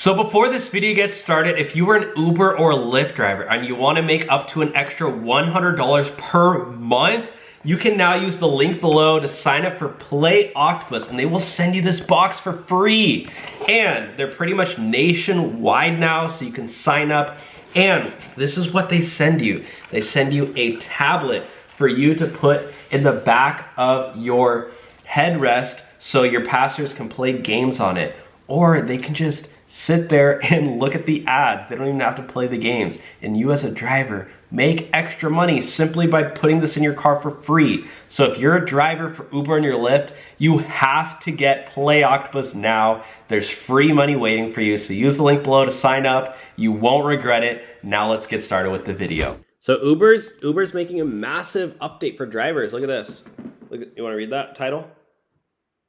So before this video gets started, if you were an Uber or Lyft driver and you want to make up to an extra $100 per month, you can now use the link below to sign up for Play Octopus and they will send you this box for free. And they're pretty much nationwide now, so you can sign up. And this is what they send you. They send you a tablet for you to put in the back of your headrest so your passengers can play games on it. Or they can just sit there and look at the ads. They don't even have to play the games. And you as a driver make extra money simply by putting this in your car for free. So if you're a driver for Uber and your Lyft, you have to get Play Octopus now. There's free money waiting for you. So use the link below to sign up. You won't regret it. Now let's get started with the video. So Uber's making a massive update for drivers. Look at this. Look, you want to read that title?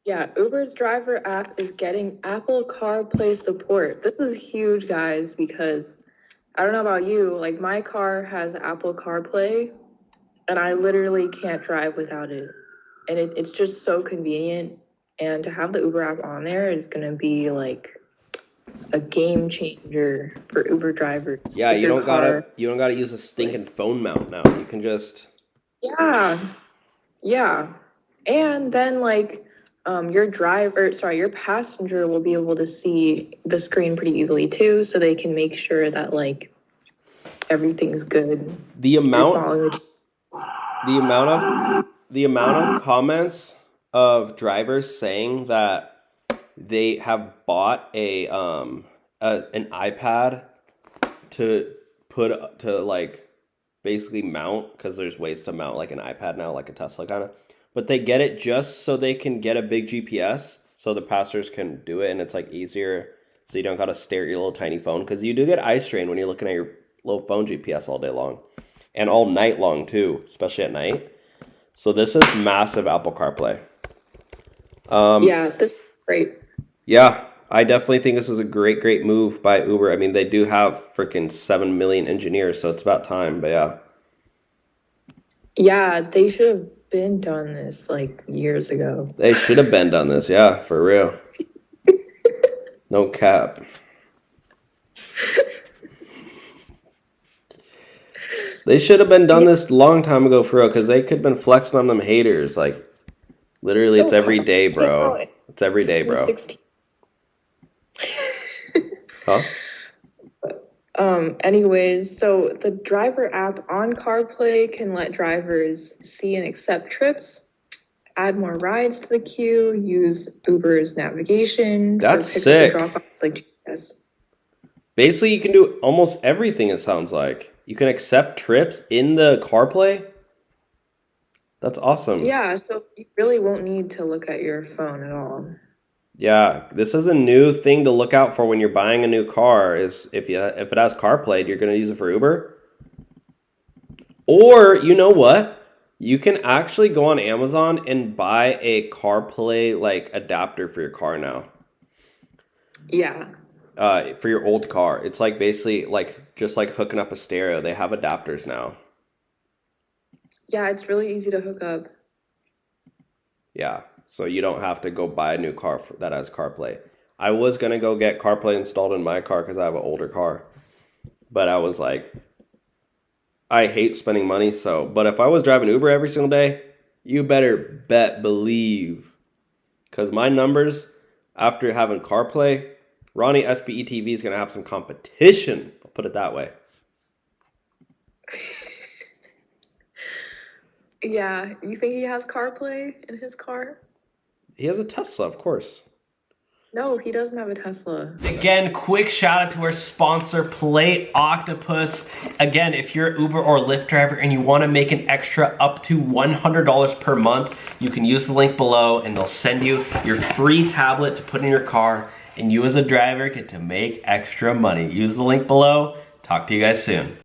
Yeah, Uber's driver app is getting Apple CarPlay support. This is huge, guys, because I don't know about you, like my car has Apple CarPlay and I literally can't drive without it. And it's just so convenient. And to have the Uber app on there is going to be like a game changer for Uber drivers. Yeah, you don't gotta use a stinking phone mount now. You can just yeah. And then like your passenger will be able to see the screen pretty easily too, so they can make sure that like everything's good. The amount of comments of drivers saying that they have bought an iPad to like basically mount, because there's ways to mount like an iPad now, like a Tesla kind of. But they get it just so they can get a big GPS so the passengers can do it, and it's like easier so you don't gotta stare at your little tiny phone, because you do get eye strain when you're looking at your little phone GPS all day long and all night long too, especially at night. So this is massive Apple CarPlay. Yeah, this is great. Yeah, I definitely think this is a great move by Uber. I mean, they do have freaking 7 million engineers, so it's about time, but yeah. Yeah, they should have been done this like years ago. They should have been done this, yeah, for real. No cap. They should have been done this long time ago for real, because they could have been flexing on them haters. Like, literally, it's every day, bro. It's every day, bro. 16. Huh? Anyways, so the driver app on CarPlay can let drivers see and accept trips, add more rides to the queue, use Uber's navigation. That's sick. Drop-offs like GPS. Basically, you can do almost everything, it sounds like. You can accept trips in the CarPlay. That's awesome. Yeah, so you really won't need to look at your phone at all. Yeah, this is a new thing to look out for when you're buying a new car. Is if it has CarPlay, you're going to use it for Uber. Or, you know what? You can actually go on Amazon and buy a CarPlay like adapter for your car now. Yeah. For your old car. It's like basically like just like hooking up a stereo. They have adapters now. Yeah, it's really easy to hook up. Yeah. So you don't have to go buy a new car that has CarPlay. I was going to go get CarPlay installed in my car because I have an older car. But I was like, I hate spending money. But if I was driving Uber every single day, you better believe. Because my numbers, after having CarPlay, Ronnie SPE Tv is going to have some competition. I'll put it that way. Yeah, you think he has CarPlay in his car? He has a Tesla, of course. No, he doesn't have a Tesla. Again, quick shout out to our sponsor, Play Octopus. Again, if you're an Uber or Lyft driver and you want to make an extra up to $100 per month, you can use the link below and they'll send you your free tablet to put in your car, and you as a driver get to make extra money. Use the link below. Talk to you guys soon.